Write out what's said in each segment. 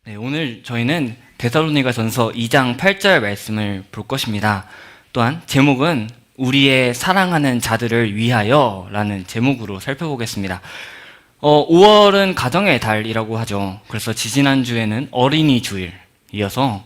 네, 오늘 저희는 데살로니가전서 2장 8절 말씀을 볼 것입니다. 또한 제목은 우리의 사랑하는 자들을 위하여 라는 제목으로 살펴보겠습니다. 5월은 가정의 달이라고 하죠. 그래서 지지난주에는 어린이 주일 이어서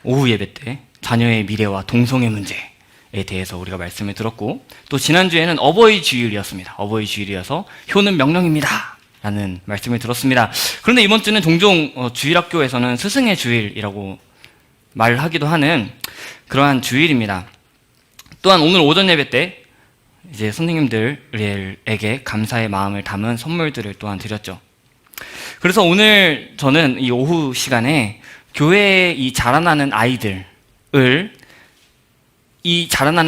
오후 예배 때 자녀의 미래와 동성애 문제에 대해서 우리가 말씀을 들었고, 또 지난주에는 어버이 주일이었습니다. 어버이 주일이어서 효는 명령입니다 라는 말씀을 들었습니다. 그런데 이번 주는 종종 주일학교에서는 스승의 주일이라고 말하기도 하는 그러한 주일입니다. 또한 오늘 오전 예배 때 이제 선생님들에게 감사의 마음을 담은 선물들을 또한 드렸죠. 그래서 오늘 저는 이 오후 시간에 교회에 이 자라나는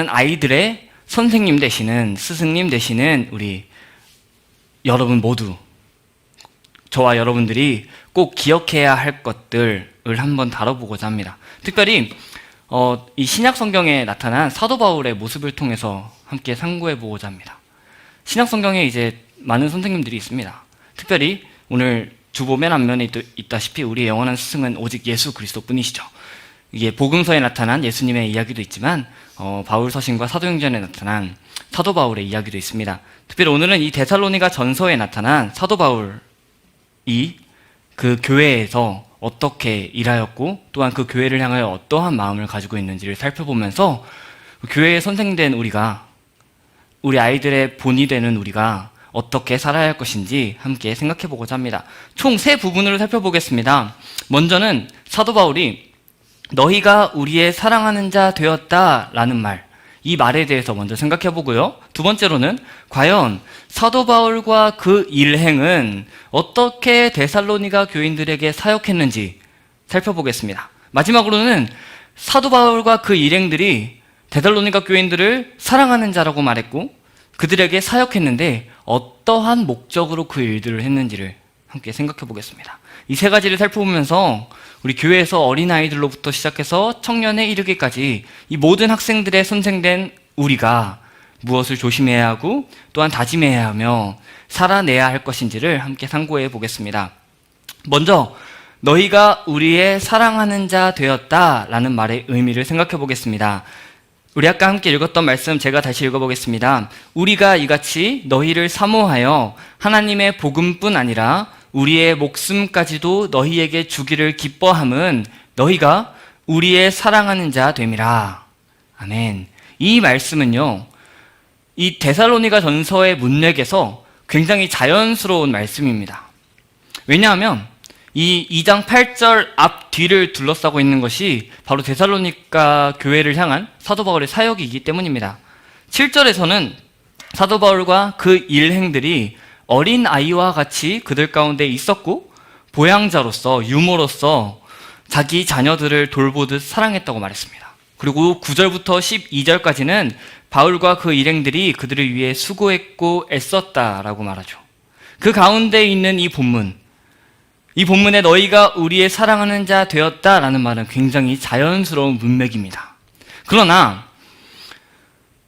아이들의 선생님 되시는, 스승님 되시는 우리 여러분 모두, 저와 여러분들이 꼭 기억해야 할 것들을 한번 다뤄보고자 합니다. 특별히 이 신약 성경에 나타난 사도 바울의 모습을 통해서 함께 상고해보고자 합니다. 신약 성경에 이제 많은 선생님들이 있습니다. 특별히 오늘 주보 맨 앞면에 있다시피 우리의 영원한 스승은 오직 예수 그리스도뿐이시죠. 이게 복음서에 나타난 예수님의 이야기도 있지만 바울 서신과 사도행전에 나타난 사도 바울의 이야기도 있습니다. 특별히 오늘은 이 데살로니가 전서에 나타난 사도 바울이 그 교회에서 어떻게 일하였고, 또한 그 교회를 향하여 어떠한 마음을 가지고 있는지를 살펴보면서 교회의 선생된 우리가, 우리 아이들의 본이 되는 우리가 어떻게 살아야 할 것인지 함께 생각해 보고자 합니다. 총 3부분으로 살펴보겠습니다. 먼저는 사도 바울이 너희가 우리의 사랑하는 자 되었다 라는 말, 이 말에 대해서 먼저 생각해 보고요. 두 번째로는 과연 사도 바울과 그 일행은 어떻게 데살로니가 교인들에게 사역했는지 살펴보겠습니다. 마지막으로는 사도 바울과 그 일행들이 데살로니가 교인들을 사랑하는 자라고 말했고, 그들에게 사역했는데 어떠한 목적으로 그 일들을 했는지를 함께 생각해 보겠습니다. 이 3가지를 살펴보면서 우리 교회에서 어린아이들로부터 시작해서 청년에 이르기까지 이 모든 학생들의 선생된 우리가 무엇을 조심해야 하고 또한 다짐해야 하며 살아내야 할 것인지를 함께 상고해 보겠습니다. 먼저 너희가 우리의 사랑하는 자 되었다 라는 말의 의미를 생각해 보겠습니다. 우리 아까 함께 읽었던 말씀 제가 다시 읽어보겠습니다. 우리가 이같이 너희를 사모하여 하나님의 복음뿐 아니라 우리의 목숨까지도 너희에게 주기를 기뻐함은 너희가 우리의 사랑하는 자 됨이라. 아멘. 이 말씀은요, 이 데살로니가 전서의 문맥에서 굉장히 자연스러운 말씀입니다. 왜냐하면 이 2장 8절 앞 뒤를 둘러싸고 있는 것이 바로 데살로니가 교회를 향한 사도 바울의 사역이기 때문입니다. 7절에서는 사도 바울과 그 일행들이 어린 아이와 같이 그들 가운데 있었고 보양자로서, 유모로서 자기 자녀들을 돌보듯 사랑했다고 말했습니다. 그리고 9절부터 12절까지는 바울과 그 일행들이 그들을 위해 수고했고 애썼다라고 말하죠. 그 가운데 있는 이 본문에 너희가 우리의 사랑하는 자 되었다라는 말은 굉장히 자연스러운 문맥입니다. 그러나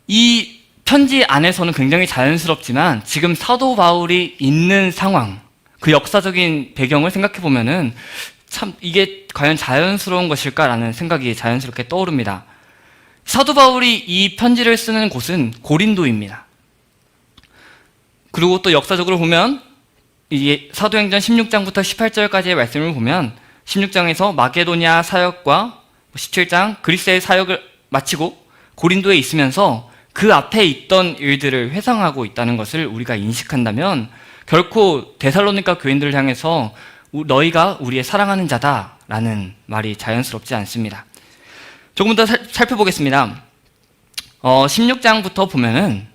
이 편지 안에서는 굉장히 자연스럽지만 지금 사도 바울이 있는 상황, 그 역사적인 배경을 생각해 보면은 참 이게 과연 자연스러운 것일까라는 생각이 자연스럽게 떠오릅니다. 사도 바울이 이 편지를 쓰는 곳은 고린도입니다. 그리고 또 역사적으로 보면 이 사도행전 16장부터 18절까지의 말씀을 보면 16장에서 마게도냐 사역과 17장 그리스의 사역을 마치고 고린도에 있으면서 그 앞에 있던 일들을 회상하고 있다는 것을 우리가 인식한다면 결코 데살로니가 교인들을 향해서 너희가 우리의 사랑하는 자다라는 말이 자연스럽지 않습니다. 조금 더 살펴보겠습니다. 16장부터 보면은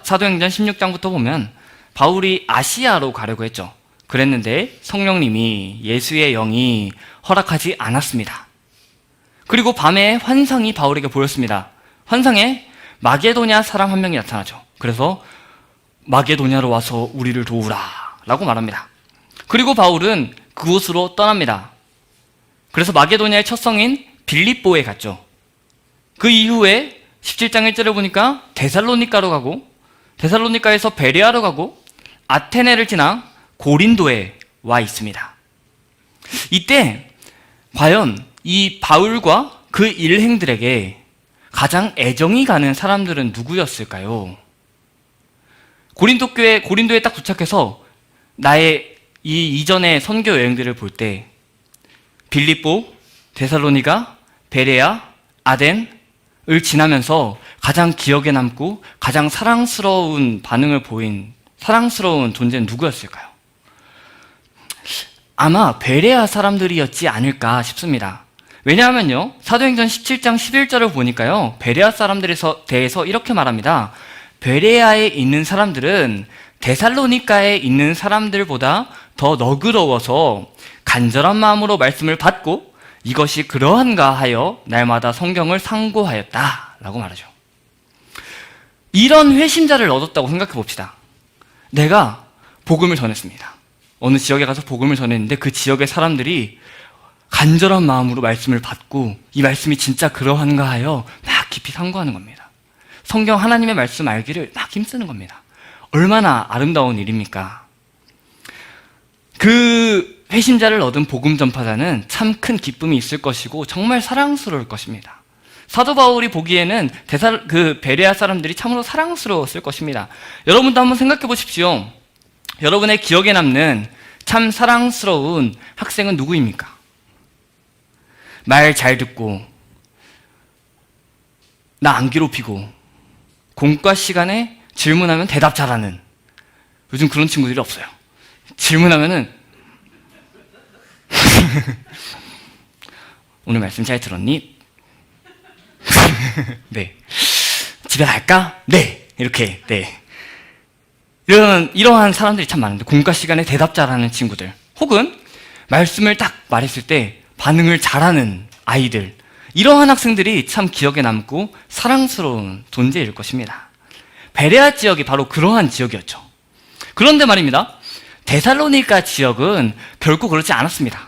사도행전 16장부터 보면 바울이 아시아로 가려고 했죠. 그랬는데 성령님이, 예수의 영이 허락하지 않았습니다. 그리고 밤에 환상이 바울에게 보였습니다. 환상에 마게도냐 사람 한 명이 나타나죠. 그래서 마게도냐로 와서 우리를 도우라 라고 말합니다. 그리고 바울은 그곳으로 떠납니다. 그래서 마게도냐의 첫 성인 빌립보에 갔죠. 그 이후에 17장 1절을 보니까 데살로니가로 가고, 데살로니가에서 베레아로 가고, 아테네를 지나 고린도에 와 있습니다. 이때 과연 이 바울과 그 일행들에게 가장 애정이 가는 사람들은 누구였을까요? 고린도에 딱 도착해서 나의 이 이전의 선교 여행들을 볼 때 빌립보, 데살로니가, 베레아, 아덴을 지나면서 가장 기억에 남고 가장 사랑스러운 반응을 보인 사랑스러운 존재는 누구였을까요? 아마 베레아 사람들이었지 않을까 싶습니다. 왜냐하면요, 사도행전 17장 11절을 보니까요, 베레아 사람들에 대해서 이렇게 말합니다. 베레아에 있는 사람들은 데살로니가에 있는 사람들보다 더 너그러워서 간절한 마음으로 말씀을 받고 이것이 그러한가 하여 날마다 성경을 상고하였다 라고 말하죠. 이런 회심자를 얻었다고 생각해 봅시다. 내가 복음을 전했습니다. 어느 지역에 가서 복음을 전했는데 그 지역의 사람들이 간절한 마음으로 말씀을 받고 이 말씀이 진짜 그러한가 하여 막 깊이 상고하는 겁니다. 성경 하나님의 말씀 알기를 막 힘쓰는 겁니다. 얼마나 아름다운 일입니까? 그 회심자를 얻은 복음 전파자는 참 큰 기쁨이 있을 것이고 정말 사랑스러울 것입니다. 사도 바울이 보기에는 베레아 사람들이 참으로 사랑스러웠을 것입니다. 여러분도 한번 생각해 보십시오. 여러분의 기억에 남는 참 사랑스러운 학생은 누구입니까? 말 잘 듣고 나 안 괴롭히고 공과 시간에 질문하면 대답 잘하는, 요즘 그런 친구들이 없어요. 질문하면은 오늘 말씀 잘 들었니? 네. 집에 갈까? 네. 이렇게, 네. 이러한 사람들이 참 많은데, 공과 시간에 대답 잘하는 친구들, 혹은 말씀을 딱 말했을 때 반응을 잘하는 아이들, 이러한 학생들이 참 기억에 남고 사랑스러운 존재일 것입니다. 베레아 지역이 바로 그러한 지역이었죠. 그런데 말입니다, 데살로니가 지역은 결코 그렇지 않았습니다.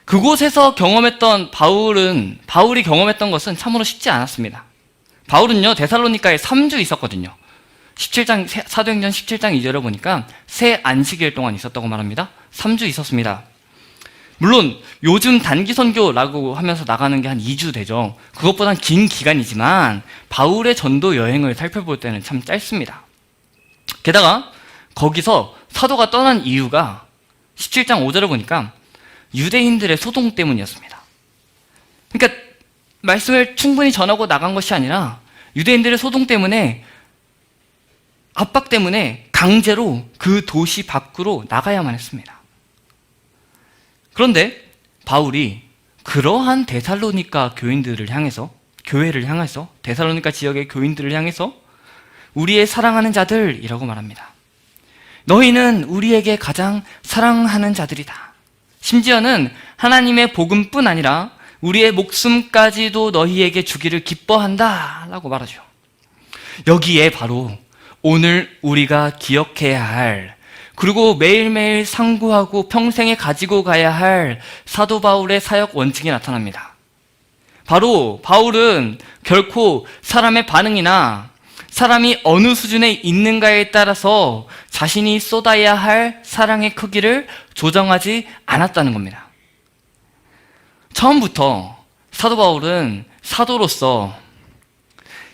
그곳에서 경험했던 바울이 경험했던 것은 참으로 쉽지 않았습니다. 바울은요, 데살로니가에 3주 있었거든요. 사도행전 17장 2절을 보니까 새 안식일 동안 있었다고 말합니다. 3주 있었습니다. 물론 요즘 단기 선교라고 하면서 나가는 게 한 2주 되죠. 그것보단 긴 기간이지만 바울의 전도 여행을 살펴볼 때는 참 짧습니다. 게다가 거기서 사도가 떠난 이유가 17장 5절을 보니까 유대인들의 소동 때문이었습니다. 그러니까 말씀을 충분히 전하고 나간 것이 아니라 유대인들의 소동 때문에, 압박 때문에 강제로 그 도시 밖으로 나가야만 했습니다. 그런데 바울이 그러한 데살로니가 교회를 향해서 데살로니가 지역의 교인들을 향해서 우리의 사랑하는 자들이라고 말합니다. 너희는 우리에게 가장 사랑하는 자들이다. 심지어는 하나님의 복음뿐 아니라 우리의 목숨까지도 너희에게 주기를 기뻐한다 라고 말하죠. 여기에 바로 오늘 우리가 기억해야 할, 그리고 매일매일 상고하고 평생에 가지고 가야 할 사도 바울의 사역 원칙이 나타납니다. 바로 바울은 결코 사람의 반응이나 사람이 어느 수준에 있는가에 따라서 자신이 쏟아야 할 사랑의 크기를 조정하지 않았다는 겁니다. 처음부터 사도 바울은 사도로서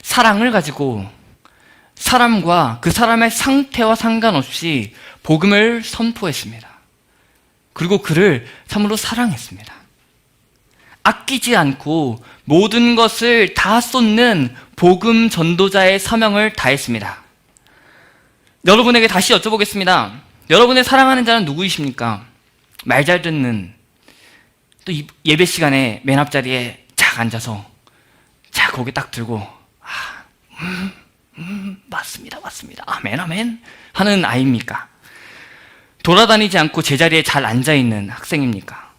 사랑을 가지고 사람과 그 사람의 상태와 상관없이 복음을 선포했습니다. 그리고 그를 참으로 사랑했습니다. 아끼지 않고 모든 것을 다 쏟는 복음 전도자의 사명을 다했습니다. 여러분에게 다시 여쭤보겠습니다. 여러분의 사랑하는 자는 누구이십니까? 말 잘 듣는, 또 예배 시간에 맨 앞자리에 쫙 앉아서 자 고개 딱 들고 맞습니다 아멘 아멘 하는 아이입니까? 돌아다니지 않고 제자리에 잘 앉아있는 학생입니까?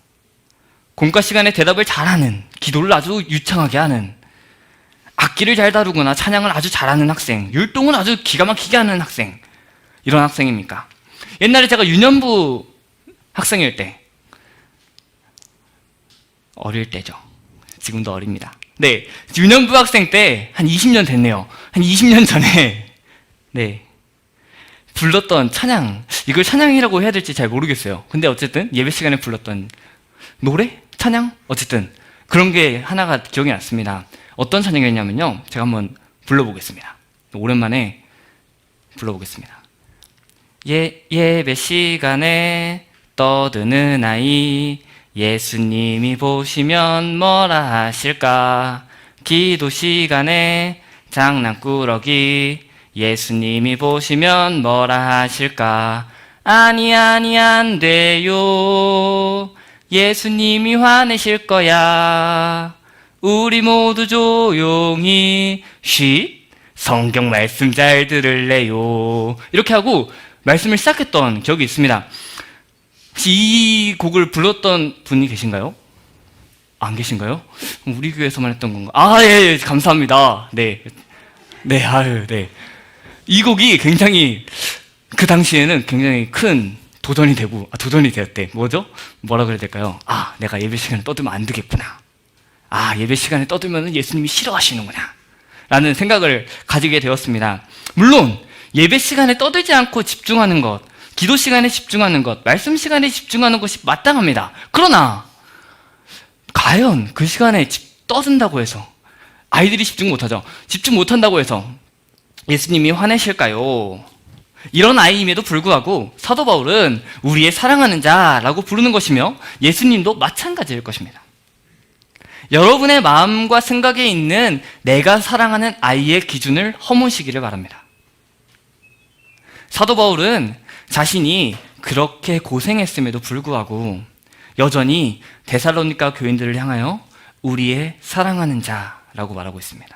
공과 시간에 대답을 잘하는, 기도를 아주 유창하게 하는, 악기를 잘 다루거나 찬양을 아주 잘하는 학생, 율동을 아주 기가 막히게 하는 학생, 이런 학생입니까? 옛날에 제가 유년부 학생일 때, 어릴 때죠. 지금도 어립니다. 네, 유년부 학생 때 한 20년 됐네요. 한 20년 전에 네, 불렀던 찬양, 이걸 찬양이라고 해야 될지 잘 모르겠어요. 근데 어쨌든 예배 시간에 불렀던 노래? 찬양? 어쨌든 그런 게 하나가 기억이 났습니다. 어떤 찬양이었냐면요, 제가 한번 불러보겠습니다. 오랜만에 불러보겠습니다. 예배 시간에 떠드는 아이, 예수님이 보시면 뭐라 하실까? 기도 시간에 장난꾸러기, 예수님이 보시면 뭐라 하실까? 아니 안 돼요. 예수님이 화내실 거야. 우리 모두 조용히 성경 말씀 잘 들을래요. 이렇게 하고 말씀을 시작했던 기억이 있습니다. 혹시 이 곡을 불렀던 분이 계신가요? 안 계신가요? 우리 교회에서만 했던 건가? 예, 감사합니다. 네. 네. 이 곡이 굉장히, 그 당시에는 굉장히 큰 도전이 되었대. 뭐라 그래야 될까요? 내가 예배 시간에 떠들면 안 되겠구나. 예배 시간에 떠들면 예수님이 싫어하시는구나. 라는 생각을 가지게 되었습니다. 물론, 예배 시간에 떠들지 않고 집중하는 것, 기도 시간에 집중하는 것, 말씀 시간에 집중하는 것이 마땅합니다. 그러나 과연 그 시간에 떠든다고 해서 아이들이 집중 못하죠. 집중 못한다고 해서 예수님이 화내실까요? 이런 아이임에도 불구하고 사도 바울은 우리의 사랑하는 자라고 부르는 것이며 예수님도 마찬가지일 것입니다. 여러분의 마음과 생각에 있는 내가 사랑하는 아이의 기준을 허무시기를 바랍니다. 사도 바울은 자신이 그렇게 고생했음에도 불구하고 여전히 데살로니가 교인들을 향하여 우리의 사랑하는 자라고 말하고 있습니다.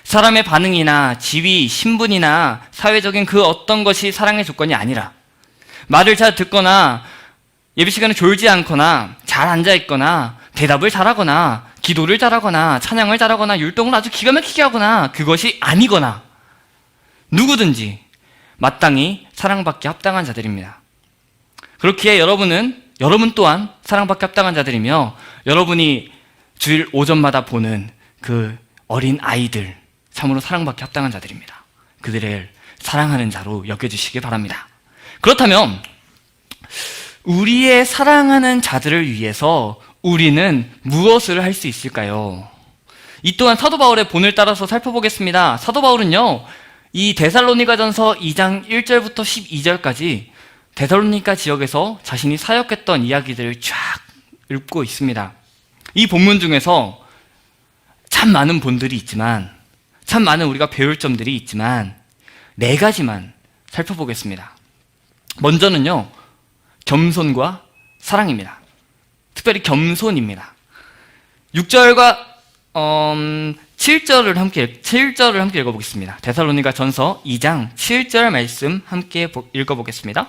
사람의 반응이나 지위, 신분이나 사회적인 그 어떤 것이 사랑의 조건이 아니라 말을 잘 듣거나 예배 시간에 졸지 않거나 잘 앉아있거나 대답을 잘하거나 기도를 잘하거나 찬양을 잘하거나 율동을 아주 기가 막히게 하거나 그것이 아니거나 누구든지 마땅히 사랑받기 합당한 자들입니다. 그렇기에 여러분 또한 사랑받기 합당한 자들이며 여러분이 주일 오전마다 보는 그 어린 아이들 참으로 사랑받기 합당한 자들입니다. 그들을 사랑하는 자로 여겨주시기 바랍니다. 그렇다면 우리의 사랑하는 자들을 위해서 우리는 무엇을 할 수 있을까요? 이 또한 사도 바울의 본을 따라서 살펴보겠습니다. 사도 바울은요, 이 데살로니가전서 2장 1절부터 12절까지 데살로니가 지역에서 자신이 사역했던 이야기들을 쫙 읽고 있습니다. 이 본문 중에서 참 많은 본들이 있지만, 참 많은 우리가 배울 점들이 있지만 4가지만 살펴보겠습니다. 먼저는요, 겸손과 사랑입니다. 특별히 겸손입니다. 6절과 7절을 함께 읽어보겠습니다. 데살로니가 전서 2장 7절 말씀 함께 읽어보겠습니다.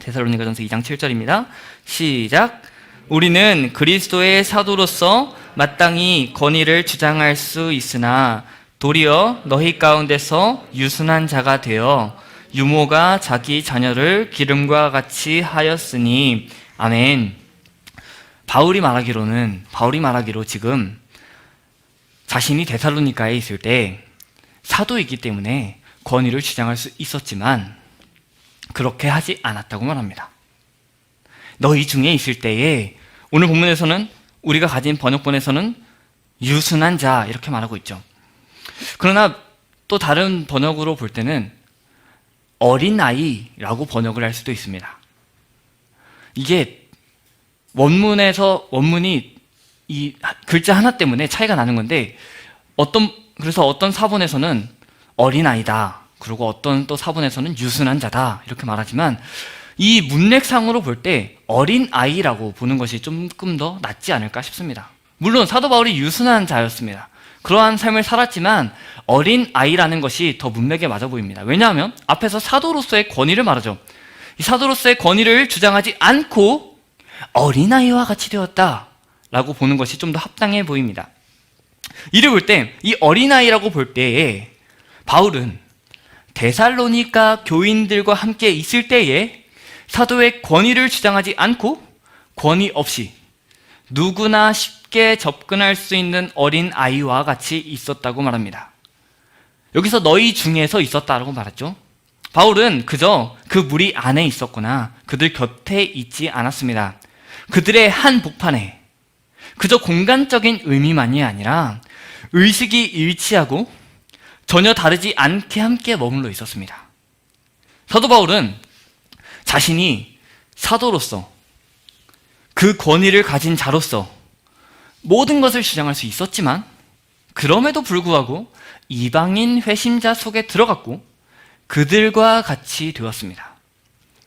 데살로니가 전서 2장 7절입니다. 시작. 우리는 그리스도의 사도로서 마땅히 권위를 주장할 수 있으나 도리어 너희 가운데서 유순한 자가 되어 유모가 자기 자녀를 기름과 같이 하였으니 아멘. 바울이 말하기로 지금 자신이 데살로니가에 있을 때 사도이기 때문에 권위를 주장할 수 있었지만 그렇게 하지 않았다고 말합니다. 너희 중에 있을 때에 오늘 본문에서는 우리가 가진 번역본에서는 유순한 자 이렇게 말하고 있죠. 그러나 또 다른 번역으로 볼 때는 어린아이라고 번역을 할 수도 있습니다. 이게 원문이 이 글자 하나 때문에 차이가 나는 건데 그래서 어떤 사본에서는 어린아이다, 그리고 어떤 또 사본에서는 유순한 자다 이렇게 말하지만 이 문맥상으로 볼 때 어린아이라고 보는 것이 조금 더 낫지 않을까 싶습니다. 물론 사도 바울이 유순한 자였습니다. 그러한 삶을 살았지만 어린아이라는 것이 더 문맥에 맞아 보입니다. 왜냐하면 앞에서 사도로서의 권위를 말하죠. 이 사도로서의 권위를 주장하지 않고 어린아이와 같이 되었다라고 보는 것이 좀 더 합당해 보입니다. 이를 볼 때 이 어린아이라고 볼 때에 바울은 데살로니가 교인들과 함께 있을 때에 사도의 권위를 주장하지 않고 권위 없이 누구나 쉽게 접근할 수 있는 어린아이와 같이 있었다고 말합니다. 여기서 너희 중에서 있었다라고 말했죠. 바울은 그저 그 무리 안에 있었거나 그들 곁에 있지 않았습니다. 그들의 한 복판에 그저 공간적인 의미만이 아니라 의식이 일치하고 전혀 다르지 않게 함께 머물러 있었습니다. 사도 바울은 자신이 사도로서 그 권위를 가진 자로서 모든 것을 주장할 수 있었지만 그럼에도 불구하고 이방인 회심자 속에 들어갔고 그들과 같이 되었습니다.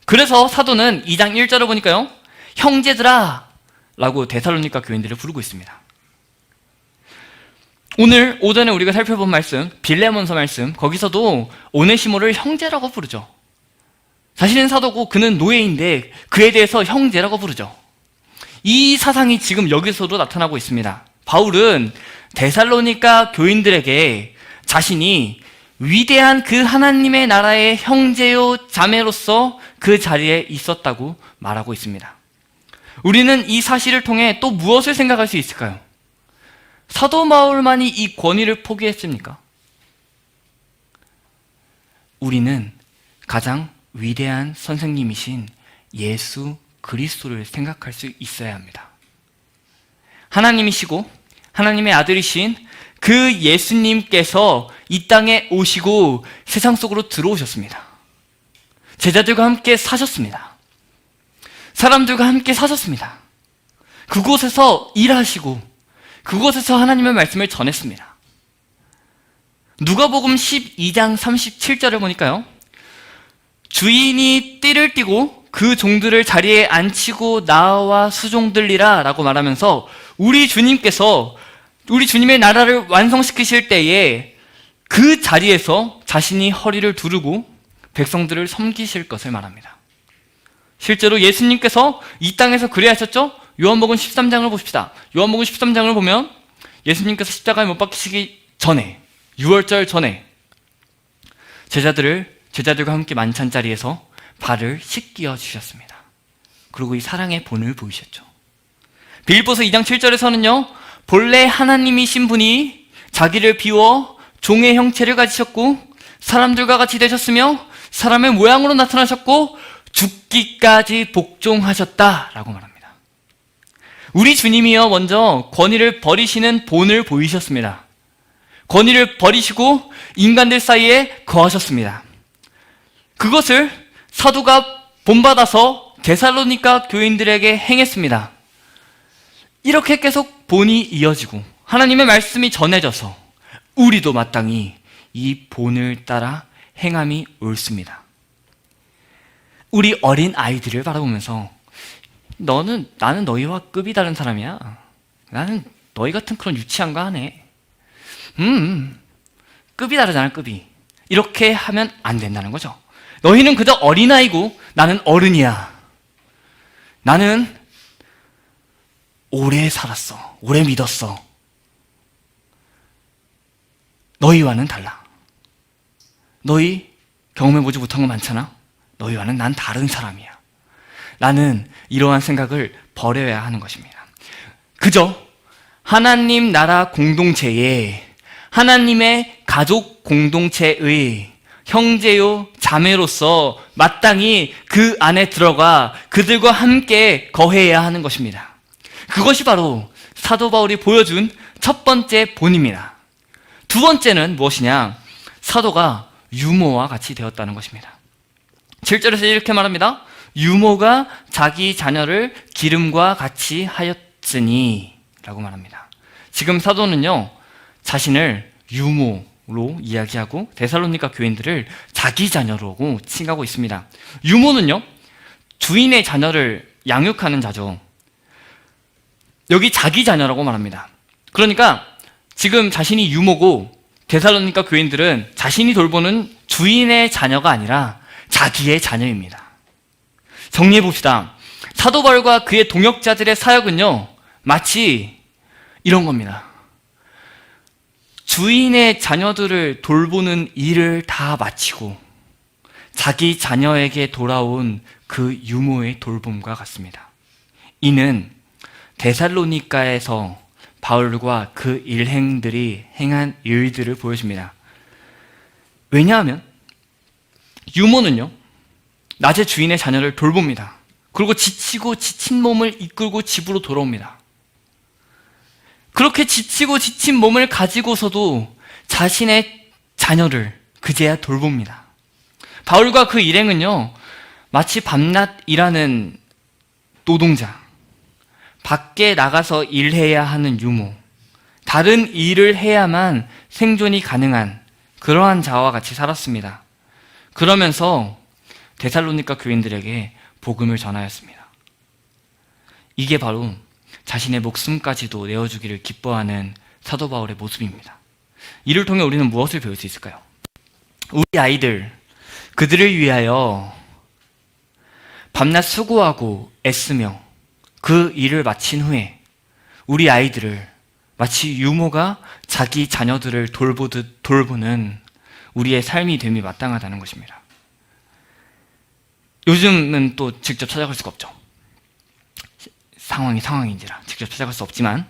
그래서 사도는 2장 1절을 보니까요, 형제들아 라고 데살로니가 교인들을 부르고 있습니다. 오늘 오전에 우리가 살펴본 말씀, 빌레몬서 말씀, 거기서도 오네시모를 형제라고 부르죠. 자신은 사도고 그는 노예인데 그에 대해서 형제라고 부르죠. 이 사상이 지금 여기서도 나타나고 있습니다. 바울은 데살로니가 교인들에게 자신이 위대한 그 하나님의 나라의 형제요 자매로서 그 자리에 있었다고 말하고 있습니다. 우리는 이 사실을 통해 또 무엇을 생각할 수 있을까요? 사도 바울만이 이 권위를 포기했습니까? 우리는 가장 위대한 선생님이신 예수 그리스도를 생각할 수 있어야 합니다. 하나님이시고 하나님의 아들이신 그 예수님께서 이 땅에 오시고 세상 속으로 들어오셨습니다. 제자들과 함께 사셨습니다. 사람들과 함께 사셨습니다. 그곳에서 일하시고 그곳에서 하나님의 말씀을 전했습니다. 누가복음 12장 37절을 보니까요, 주인이 띠를 띠고 그 종들을 자리에 앉히고 나와 수종들리라 라고 말하면서 우리 주님의 나라를 완성시키실 때에 그 자리에서 자신이 허리를 두르고 백성들을 섬기실 것을 말합니다. 실제로 예수님께서 이 땅에서 그래 하셨죠? 요한복음 13장을 봅시다. 요한복음 13장을 보면 예수님께서 십자가에 못 박히시기 전에, 유월절 전에 제자들과 함께 만찬자리에서 발을 씻겨 주셨습니다. 그리고 이 사랑의 본을 보이셨죠. 빌립보서 2장 7절에서는요, 본래 하나님이신 분이 자기를 비워 종의 형체를 가지셨고 사람들과 같이 되셨으며 사람의 모양으로 나타나셨고 죽기까지 복종하셨다라고 말합니다. 우리 주님이요, 먼저 권위를 버리시는 본을 보이셨습니다. 권위를 버리시고 인간들 사이에 거하셨습니다. 그것을 사도가 본받아서 데살로니가 교인들에게 행했습니다. 이렇게 계속 본이 이어지고 하나님의 말씀이 전해져서 우리도 마땅히 이 본을 따라 행함이 옳습니다. 우리 어린 아이들을 바라보면서 나는 너희와 급이 다른 사람이야. 나는 너희 같은 그런 유치한 거 하네. 급이 다르잖아, 급이. 이렇게 하면 안 된다는 거죠. 너희는 그저 어린아이고 나는 어른이야. 나는 오래 살았어. 오래 믿었어. 너희와는 달라. 너희 경험해보지 못한 거 많잖아. 너희와는 난 다른 사람이야. 나는 이러한 생각을 버려야 하는 것입니다. 그저 하나님 나라 공동체에, 하나님의 가족 공동체의 형제요 자매로서 마땅히 그 안에 들어가 그들과 함께 거해야 하는 것입니다. 그것이 바로 사도 바울이 보여준 첫 번째 본입니다. 두 번째는 무엇이냐? 사도가 유모와 같이 되었다는 것입니다. 7절에서 이렇게 말합니다. 유모가 자기 자녀를 기름과 같이 하였으니 라고 말합니다. 지금 사도는요, 자신을 유모로 이야기하고 데살로니가 교인들을 자기 자녀라고 칭하고 있습니다. 유모는요, 주인의 자녀를 양육하는 자죠. 여기 자기 자녀라고 말합니다. 그러니까 지금 자신이 유모고 데살로니가 교인들은 자신이 돌보는 주인의 자녀가 아니라 자기의 자녀입니다. 정리해 봅시다. 사도 바울과 그의 동역자들의 사역은요, 마치 이런 겁니다. 주인의 자녀들을 돌보는 일을 다 마치고 자기 자녀에게 돌아온 그 유모의 돌봄과 같습니다. 이는 데살로니가에서 바울과 그 일행들이 행한 일들을 보여줍니다. 왜냐하면 유모는요, 낮에 주인의 자녀를 돌봅니다. 그리고 지치고 지친 몸을 이끌고 집으로 돌아옵니다. 그렇게 지치고 지친 몸을 가지고서도 자신의 자녀를 그제야 돌봅니다. 바울과 그 일행은요, 마치 밤낮 일하는 노동자, 밖에 나가서 일해야 하는 유모, 다른 일을 해야만 생존이 가능한 그러한 자와 같이 살았습니다. 그러면서 데살로니가 교인들에게 복음을 전하였습니다. 이게 바로 자신의 목숨까지도 내어주기를 기뻐하는 사도 바울의 모습입니다. 이를 통해 우리는 무엇을 배울 수 있을까요? 우리 아이들, 그들을 위하여 밤낮 수고하고 애쓰며 그 일을 마친 후에 우리 아이들을 마치 유모가 자기 자녀들을 돌보듯 돌보는 우리의 삶이 됨이 마땅하다는 것입니다. 요즘은 또 직접 찾아갈 수가 없죠. 상황인지라 직접 찾아갈 수 없지만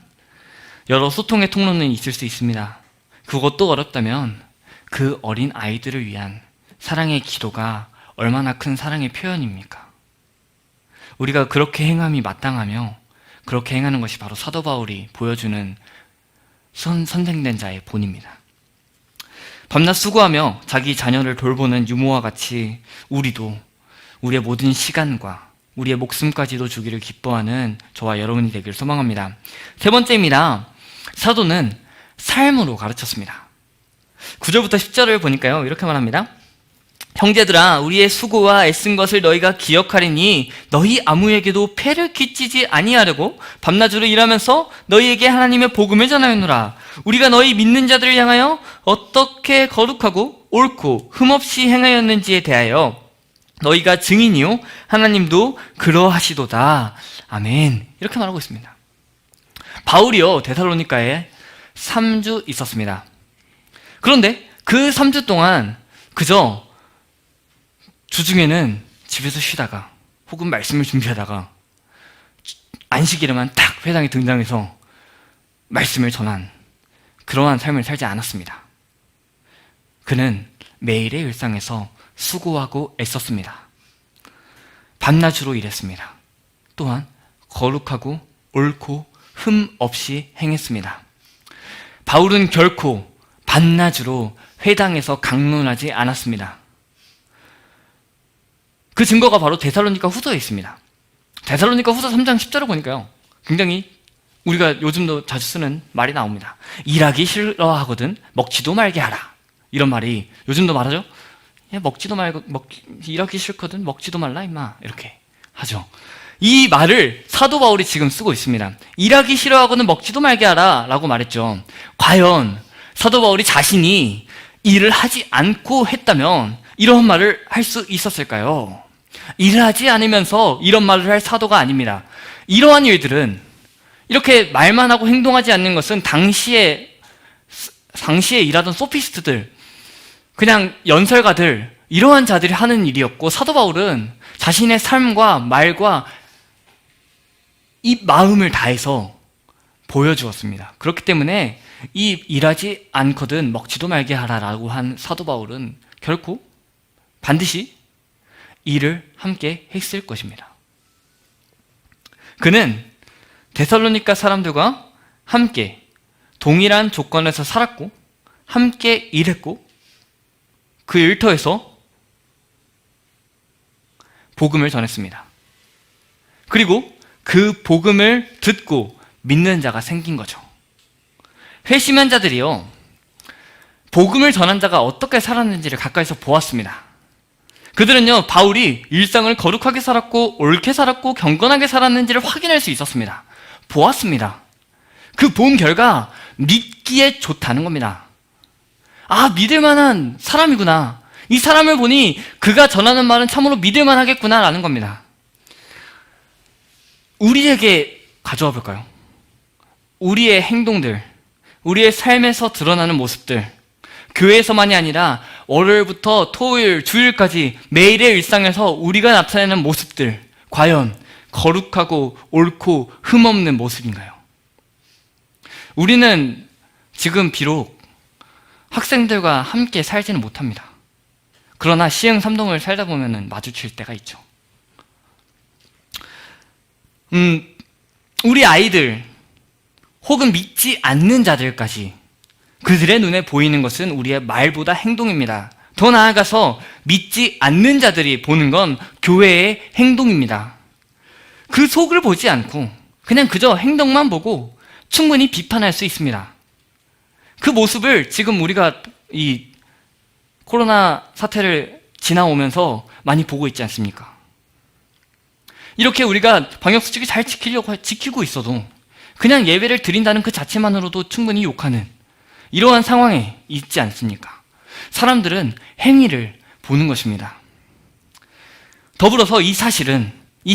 여러 소통의 통로는 있을 수 있습니다. 그것도 어렵다면 그 어린 아이들을 위한 사랑의 기도가 얼마나 큰 사랑의 표현입니까? 우리가 그렇게 행함이 마땅하며 그렇게 행하는 것이 바로 사도 바울이 보여주는 선생된 자의 본입니다. 밤낮 수고하며 자기 자녀를 돌보는 유모와 같이 우리도 우리의 모든 시간과 우리의 목숨까지도 주기를 기뻐하는 저와 여러분이 되기를 소망합니다. 세 번째입니다. 사도는 삶으로 가르쳤습니다. 9절부터 10절을 보니까요, 이렇게 말합니다. 형제들아, 우리의 수고와 애쓴 것을 너희가 기억하리니 너희 아무에게도 폐를 끼치지 아니하려고 밤낮으로 일하면서 너희에게 하나님의 복음을 전하였노라. 우리가 너희 믿는 자들을 향하여 어떻게 거룩하고 옳고 흠없이 행하였는지에 대하여 너희가 증인이요 하나님도 그러하시도다. 아멘. 이렇게 말하고 있습니다. 바울이요, 데살로니가에 3주 있었습니다. 그런데 그 3주 동안 그저 주중에는 집에서 쉬다가 혹은 말씀을 준비하다가 안식일에만 딱 회당에 등장해서 말씀을 전한 그러한 삶을 살지 않았습니다. 그는 매일의 일상에서 수고하고 애썼습니다. 밤낮으로 일했습니다. 또한 거룩하고 옳고 흠 없이 행했습니다. 바울은 결코 밤낮으로 회당에서 강론하지 않았습니다. 그 증거가 바로 데살로니가 후서에 있습니다. 데살로니가 후서 3장 10절을 보니까요, 굉장히 우리가 요즘도 자주 쓰는 말이 나옵니다. 일하기 싫어하거든 먹지도 말게 하라. 이런 말이 요즘도 말하죠. 먹지도 말고 일하기 싫거든 먹지도 말라 임마, 이렇게 하죠. 이 말을 사도 바울이 지금 쓰고 있습니다. 일하기 싫어하고는 먹지도 말게 하라 라고 말했죠. 과연 사도 바울이 자신이 일을 하지 않고 했다면 이런 말을 할 수 있었을까요? 일을 하지 않으면서 이런 말을 할 사도가 아닙니다. 이러한 일들은, 이렇게 말만 하고 행동하지 않는 것은 당시에 일하던 소피스트들, 그냥 연설가들, 이러한 자들이 하는 일이었고, 사도 바울은 자신의 삶과 말과 이 마음을 다해서 보여주었습니다. 그렇기 때문에 이 일하지 않거든 먹지도 말게 하라라고 한 사도 바울은 결코 반드시 일을 함께 했을 것입니다. 그는 데살로니가 사람들과 함께 동일한 조건에서 살았고 함께 일했고 그 일터에서 복음을 전했습니다. 그리고 그 복음을 듣고 믿는 자가 생긴 거죠. 회심한 자들이요, 복음을 전한 자가 어떻게 살았는지를 가까이서 보았습니다. 그들은요, 바울이 일상을 거룩하게 살았고 옳게 살았고 경건하게 살았는지를 확인할 수 있었습니다. 보았습니다. 그 본 결과 믿기에 좋다는 겁니다. 아, 믿을만한 사람이구나. 이 사람을 보니 그가 전하는 말은 참으로 믿을만하겠구나 라는 겁니다. 우리에게 가져와 볼까요? 우리의 행동들, 우리의 삶에서 드러나는 모습들, 교회에서만이 아니라 월요일부터 토요일, 주일까지 매일의 일상에서 우리가 나타내는 모습들, 과연 거룩하고 옳고 흠없는 모습인가요? 우리는 지금 비록 학생들과 함께 살지는 못합니다. 그러나 시흥 삼동을 살다 보면 마주칠 때가 있죠. 우리 아이들 혹은 믿지 않는 자들까지 그들의 눈에 보이는 것은 우리의 말보다 행동입니다. 더 나아가서 믿지 않는 자들이 보는 건 교회의 행동입니다. 그 속을 보지 않고 그냥 그저 행동만 보고 충분히 비판할 수 있습니다. 그 모습을 지금 우리가 이 코로나 사태를 지나오면서 많이 보고 있지 않습니까? 이렇게 우리가 방역수칙을 잘 지키고 있어도 그냥 예배를 드린다는 그 자체만으로도 충분히 욕하는 이러한 상황에 있지 않습니까? 사람들은 행위를 보는 것입니다. 더불어서 이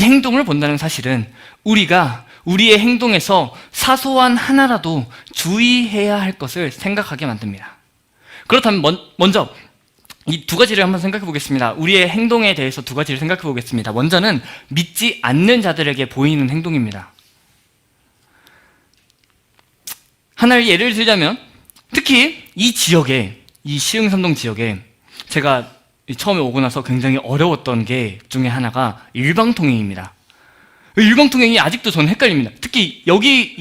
행동을 본다는 사실은 우리가 우리의 행동에서 사소한 하나라도 주의해야 할 것을 생각하게 만듭니다. 그렇다면 먼저 이 두 가지를 한번 생각해 보겠습니다. 우리의 행동에 대해서 두 가지를 생각해 보겠습니다. 먼저는 믿지 않는 자들에게 보이는 행동입니다. 하나를 예를 들자면 특히 이 지역에, 이 시흥삼동 지역에 제가 처음에 오고 나서 굉장히 어려웠던 게 중에 하나가 일방통행입니다. 일방통행이 아직도 저는 헷갈립니다. 특히 여기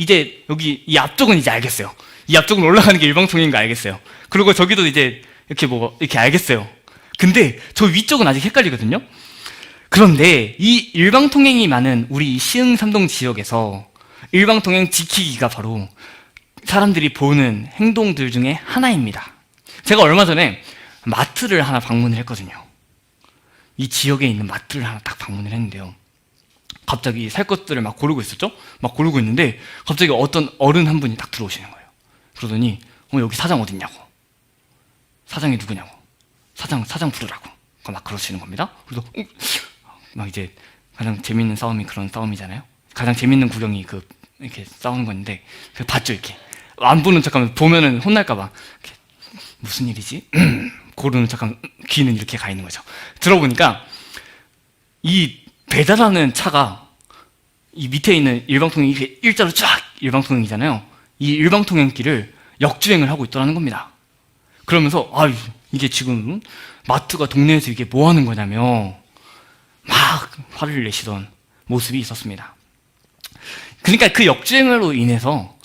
이 앞쪽은 이제 알겠어요. 이 앞쪽은 올라가는 게 일방통행인 거 알겠어요. 그리고 저기도 이제 이렇게 알겠어요. 근데 저 위쪽은 아직 헷갈리거든요. 그런데 이 일방통행이 많은 우리 이 시흥삼동 지역에서 일방통행 지키기가 바로 사람들이 보는 행동들 중에 하나입니다. 제가 얼마 전에 마트를 하나 방문을 했거든요. 이 지역에 있는 마트를 하나 딱 방문을 했는데요. 갑자기 살 것들을 막 고르고 있었죠? 막 고르고 있는데 갑자기 어떤 어른 한 분이 딱 들어오시는 거예요. 그러더니 여기 사장 어딨냐고, 사장이 누구냐고, 사장 부르라고 막 그러시는 겁니다. 그래서 막 이제 가장 재밌는 싸움이 그런 싸움이잖아요. 가장 재밌는 구경이 이렇게 싸우는 건데 봤죠. 이렇게 안 보는 척하면 보면은 혼날까봐 무슨 일이지? 고르는 척하면 귀는 이렇게 가 있는 거죠. 들어보니까 이 배달하는 차가 이 밑에 있는 일방통행, 이렇게 일자로 쫙 일방통행이잖아요. 이 일방통행길을 역주행을 하고 있더라는 겁니다. 그러면서 이게 지금 마트가 동네에서 이게 뭐 하는 거냐며 막 화를 내시던 모습이 있었습니다. 그러니까 그 역주행으로 인해서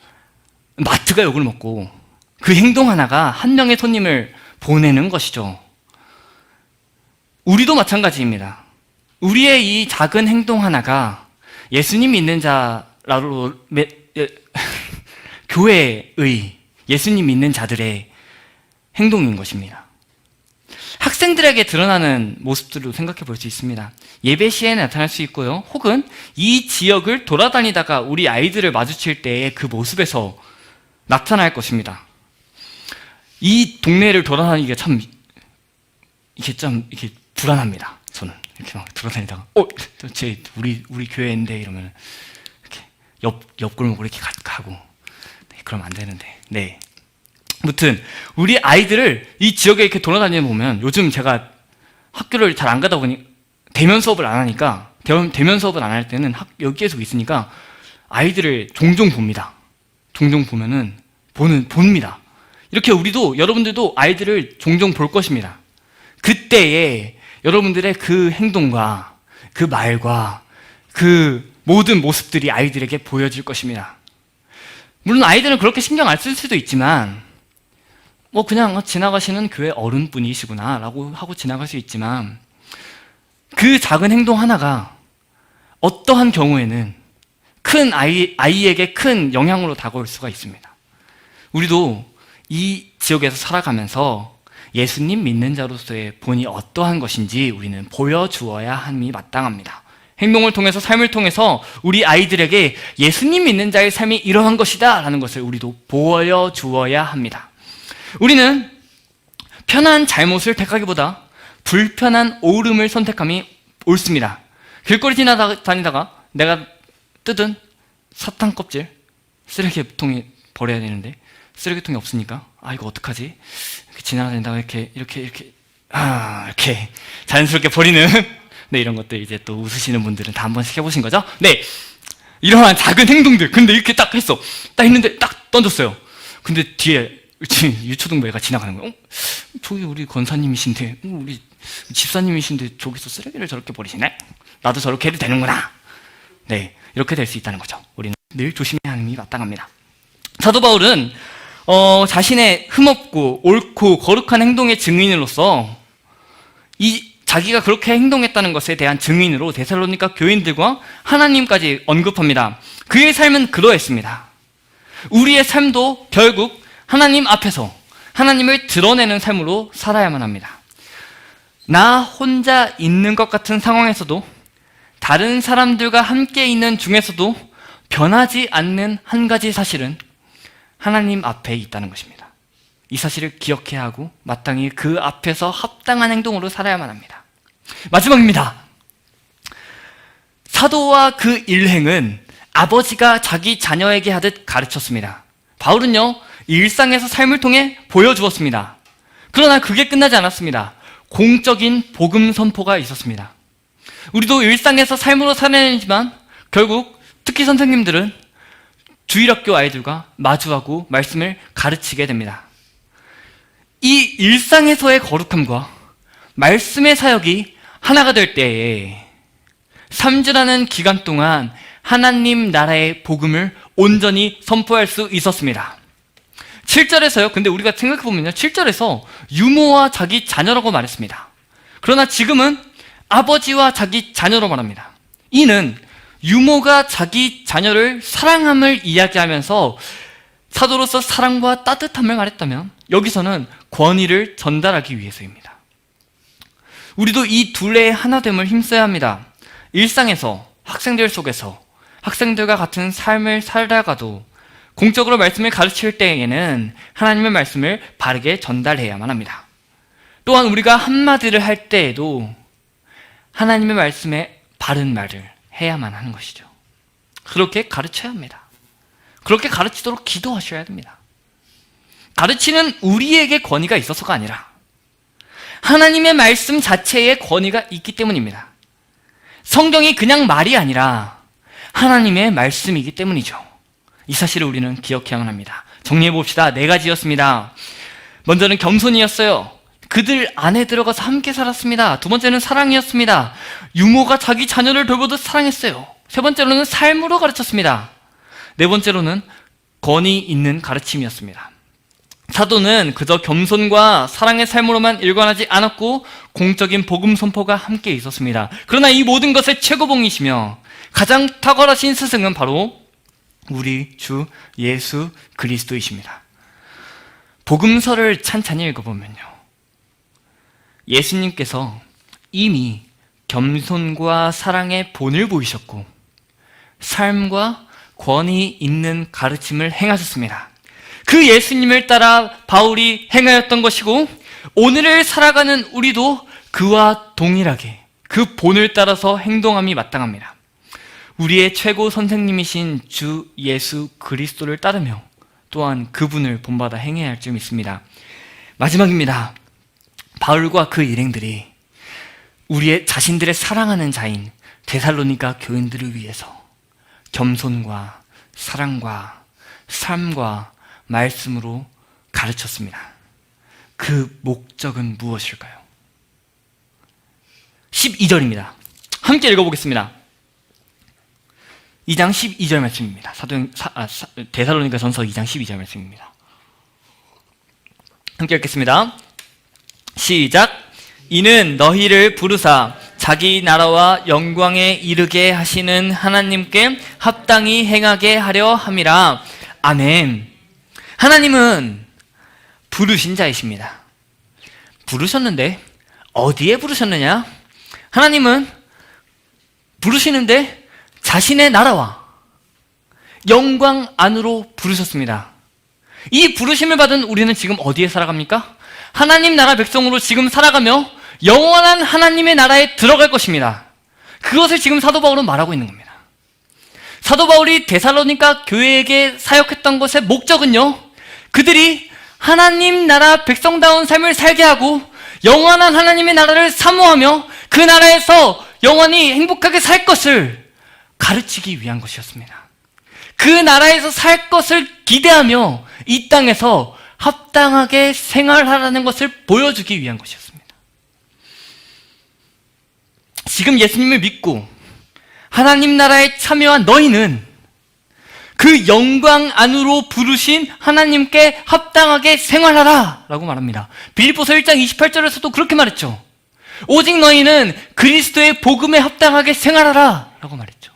마트가 욕을 먹고 그 행동 하나가 한 명의 손님을 보내는 것이죠. 우리도 마찬가지입니다. 우리의 이 작은 행동 하나가 예수님 믿는 자로 교회의 예수님 믿는 자들의 행동인 것입니다. 학생들에게 드러나는 모습들로 생각해 볼 수 있습니다. 예배 시에 나타날 수 있고요. 혹은 이 지역을 돌아다니다가 우리 아이들을 마주칠 때의 그 모습에서 나타날 것입니다. 이 동네를 돌아다니기가 참 이렇게 불안합니다. 저는 이렇게 막 돌아다니다가 우리 교회인데 이러면 이렇게 옆 골목으로 이렇게 가고 네, 그러면 안 되는데. 네. 아무튼 우리 아이들을 이 지역에 이렇게 돌아다니는 보면 요즘 제가 학교를 잘 안 가다 보니 대면 수업을 안 하니까 대면 수업을 안 할 때는 여기 계속 있으니까 아이들을 종종 봅니다. 종종 보면은 봅니다. 이렇게 여러분들도 아이들을 종종 볼 것입니다. 그때에 여러분들의 그 행동과 그 말과 그 모든 모습들이 아이들에게 보여질 것입니다. 물론 아이들은 그렇게 신경 안 쓸 수도 있지만 그냥 지나가시는 교회 어른분이시구나 라고 하고 지나갈 수 있지만 그 작은 행동 하나가 어떠한 경우에는 큰 아이에게 큰 영향으로 다가올 수가 있습니다. 우리도 이 지역에서 살아가면서 예수님 믿는 자로서의 본이 어떠한 것인지 우리는 보여주어야 함이 마땅합니다. 행동을 통해서, 삶을 통해서 우리 아이들에게 예수님 믿는 자의 삶이 이러한 것이다 라는 것을 우리도 보여주어야 합니다. 우리는 편한 잘못을 택하기보다 불편한 옳음을 선택함이 옳습니다. 길거리 지나다니다가 내가 뜯은 사탕 껍질 쓰레기통에 버려야 되는데 쓰레기통이 없으니까 이거 어떡하지? 이렇게 지나다니다가 이렇게 자연스럽게 버리는 네, 이런 것들 이제 또 웃으시는 분들은 다 한 번씩 해보신 거죠? 네, 이러한 작은 행동들. 근데 이렇게 딱 했어. 딱 했는데 딱 던졌어요. 근데 뒤에 유초등 애가 지나가는 거예요. 저기 우리 권사님이신데, 우리 집사님이신데 저기서 쓰레기를 저렇게 버리시네? 나도 저렇게 해도 되는구나. 네, 이렇게 될 수 있다는 거죠. 우리는 늘 조심해야 함이 마땅합니다. 사도 바울은 자신의 흠없고 옳고 거룩한 행동의 증인으로서 자기가 그렇게 행동했다는 것에 대한 증인으로 데살로니가 교인들과 하나님까지 언급합니다. 그의 삶은 그러했습니다. 우리의 삶도 결국 하나님 앞에서 하나님을 드러내는 삶으로 살아야만 합니다. 나 혼자 있는 것 같은 상황에서도, 다른 사람들과 함께 있는 중에서도 변하지 않는 한 가지 사실은 하나님 앞에 있다는 것입니다. 이 사실을 기억해야 하고 마땅히 그 앞에서 합당한 행동으로 살아야만 합니다. 마지막입니다. 사도와 그 일행은 아버지가 자기 자녀에게 하듯 가르쳤습니다. 바울은요, 일상에서 삶을 통해 보여주었습니다. 그러나 그게 끝나지 않았습니다. 공적인 복음 선포가 있었습니다. 우리도 일상에서 삶으로 살아내지만 결국 특히 선생님들은 주일학교 아이들과 마주하고 말씀을 가르치게 됩니다. 이 일상에서의 거룩함과 말씀의 사역이 하나가 될 때에 3주라는 기간 동안 하나님 나라의 복음을 온전히 선포할 수 있었습니다. 7절에서요, 근데 우리가 생각해보면요, 7절에서 유모와 자기 자녀라고 말했습니다. 그러나 지금은 아버지와 자기 자녀로 말합니다. 이는 유모가 자기 자녀를 사랑함을 이야기하면서 사도로서 사랑과 따뜻함을 말했다면, 여기서는 권위를 전달하기 위해서입니다. 우리도 이 둘의 하나됨을 힘써야 합니다. 일상에서, 학생들 속에서 학생들과 같은 삶을 살다가도 공적으로 말씀을 가르칠 때에는 하나님의 말씀을 바르게 전달해야만 합니다. 또한 우리가 한마디를 할 때에도 하나님의 말씀에 바른 말을 해야만 하는 것이죠. 그렇게 가르쳐야 합니다. 그렇게 가르치도록 기도하셔야 됩니다. 가르치는 우리에게 권위가 있어서가 아니라 하나님의 말씀 자체에 권위가 있기 때문입니다. 성경이 그냥 말이 아니라 하나님의 말씀이기 때문이죠. 이 사실을 우리는 기억해야만 합니다. 정리해봅시다. 4가지였습니다. 먼저는 겸손이었어요. 그들 안에 들어가서 함께 살았습니다. 두 번째는 사랑이었습니다. 유모가 자기 자녀를 돌보듯 사랑했어요. 세 번째로는 삶으로 가르쳤습니다. 네 번째로는 권위 있는 가르침이었습니다. 사도는 그저 겸손과 사랑의 삶으로만 일관하지 않았고 공적인 복음 선포가 함께 있었습니다. 그러나 이 모든 것의 최고봉이시며 가장 탁월하신 스승은 바로 우리 주 예수 그리스도이십니다. 복음서를 찬찬히 읽어보면요, 예수님께서 이미 겸손과 사랑의 본을 보이셨고 삶과 권위 있는 가르침을 행하셨습니다. 그 예수님을 따라 바울이 행하였던 것이고, 오늘을 살아가는 우리도 그와 동일하게 그 본을 따라서 행동함이 마땅합니다. 우리의 최고 선생님이신 주 예수 그리스도를 따르며 또한 그분을 본받아 행해야 할 점 있습니다. 마지막입니다. 바울과 그 일행들이 우리의 자신들의 사랑하는 자인 데살로니가 교인들을 위해서 겸손과 사랑과 삶과 말씀으로 가르쳤습니다. 그 목적은 무엇일까요? 12절입니다. 함께 읽어보겠습니다. 2장 12절 말씀입니다. 데살로니가 전서 2장 12절 말씀입니다. 함께 읽겠습니다. 시작. 이는 너희를 부르사 자기 나라와 영광에 이르게 하시는 하나님께 합당히 행하게 하려 함이라. 아멘. 하나님은 부르신 자이십니다. 부르셨는데 어디에 부르셨느냐? 하나님은 부르시는데 자신의 나라와 영광 안으로 부르셨습니다. 이 부르심을 받은 우리는 지금 어디에 살아갑니까? 하나님 나라 백성으로 지금 살아가며 영원한 하나님의 나라에 들어갈 것입니다. 그것을 지금 사도 바울은 말하고 있는 겁니다. 사도 바울이 데살로니가 교회에게 사역했던 것의 목적은요, 그들이 하나님 나라 백성다운 삶을 살게 하고 영원한 하나님의 나라를 사모하며 그 나라에서 영원히 행복하게 살 것을 가르치기 위한 것이었습니다. 그 나라에서 살 것을 기대하며 이 땅에서 합당하게 생활하라는 것을 보여주기 위한 것이었습니다. 지금 예수님을 믿고 하나님 나라에 참여한 너희는 그 영광 안으로 부르신 하나님께 합당하게 생활하라 라고 말합니다. 빌립보서 1장 28절에서도 그렇게 말했죠. 오직 너희는 그리스도의 복음에 합당하게 생활하라 라고 말했죠.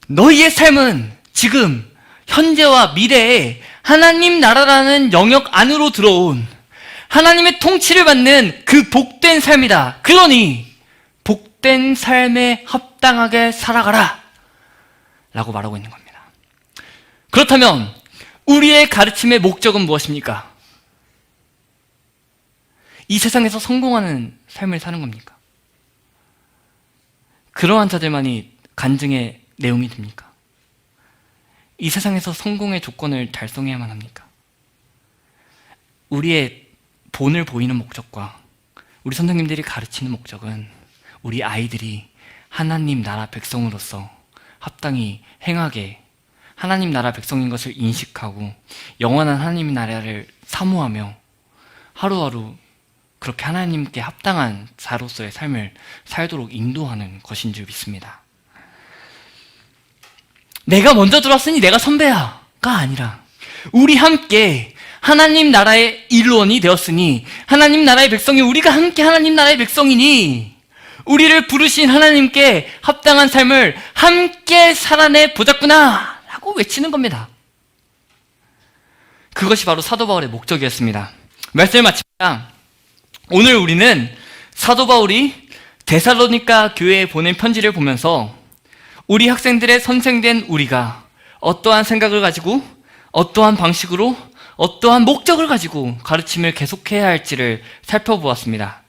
너희의 삶은 지금 현재와 미래에 하나님 나라라는 영역 안으로 들어온 하나님의 통치를 받는 그 복된 삶이다. 그러니 복된 삶에 합당하게 살아가라 라고 말하고 있는 겁니다. 그렇다면 우리의 가르침의 목적은 무엇입니까? 이 세상에서 성공하는 삶을 사는 겁니까? 그러한 자들만이 간증의 내용이 됩니까? 이 세상에서 성공의 조건을 달성해야만 합니까? 우리의 본을 보이는 목적과 우리 선생님들이 가르치는 목적은 우리 아이들이 하나님 나라 백성으로서 합당히 행하게 하나님 나라 백성인 것을 인식하고 영원한 하나님 나라를 사모하며 하루하루 그렇게 하나님께 합당한 자로서의 삶을 살도록 인도하는 것인 줄 믿습니다. 내가 먼저 들어왔으니 내가 선배야가 아니라 우리 함께 하나님 나라의 일원이 되었으니 하나님 나라의 백성이 우리가 함께 하나님 나라의 백성이니 우리를 부르신 하나님께 합당한 삶을 함께 살아내 보자꾸나 라고 외치는 겁니다. 그것이 바로 사도 바울의 목적이었습니다. 말씀을 마칩니다. 오늘 우리는 사도 바울이 데살로니가 교회에 보낸 편지를 보면서 우리 학생들의 선생된 우리가 어떠한 생각을 가지고 어떠한 방식으로 어떠한 목적을 가지고 가르침을 계속해야 할지를 살펴보았습니다.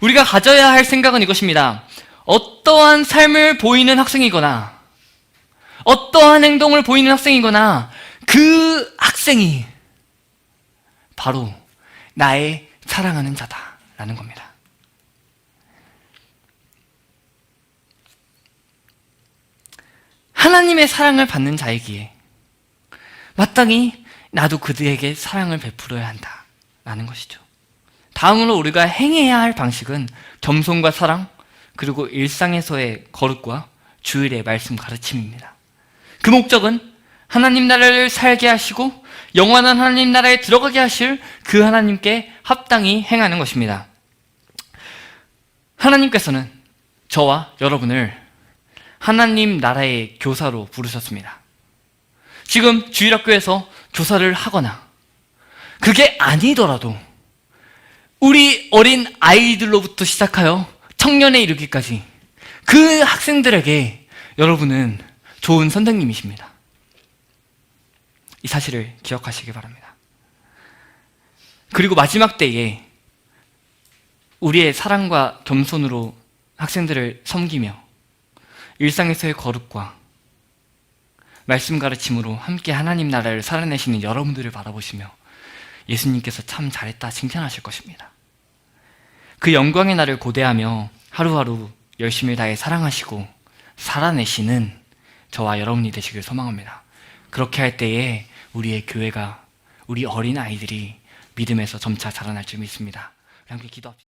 우리가 가져야 할 생각은 이것입니다. 어떠한 삶을 보이는 학생이거나 어떠한 행동을 보이는 학생이거나 그 학생이 바로 나의 사랑하는 자다라는 겁니다. 하나님의 사랑을 받는 자이기에 마땅히 나도 그들에게 사랑을 베풀어야 한다라는 것이죠. 다음으로 우리가 행해야 할 방식은 겸손과 사랑, 그리고 일상에서의 거룩과 주일의 말씀 가르침입니다. 그 목적은 하나님 나라를 살게 하시고 영원한 하나님 나라에 들어가게 하실 그 하나님께 합당히 행하는 것입니다. 하나님께서는 저와 여러분을 하나님 나라의 교사로 부르셨습니다. 지금 주일학교에서 교사를 하거나 그게 아니더라도 우리 어린 아이들로부터 시작하여 청년에 이르기까지 그 학생들에게 여러분은 좋은 선생님이십니다. 이 사실을 기억하시기 바랍니다. 그리고 마지막 때에 우리의 사랑과 겸손으로 학생들을 섬기며 일상에서의 거룩과 말씀 가르침으로 함께 하나님 나라를 살아내시는 여러분들을 바라보시며 예수님께서 참 잘했다 칭찬하실 것입니다. 그 영광의 날을 고대하며 하루하루 열심히 다해 사랑하시고 살아내시는 저와 여러분이 되시길 소망합니다. 그렇게 할 때에 우리의 교회가, 우리 어린 아이들이 믿음에서 점차 자라날 줄 믿습니다. 함께 기도합시다.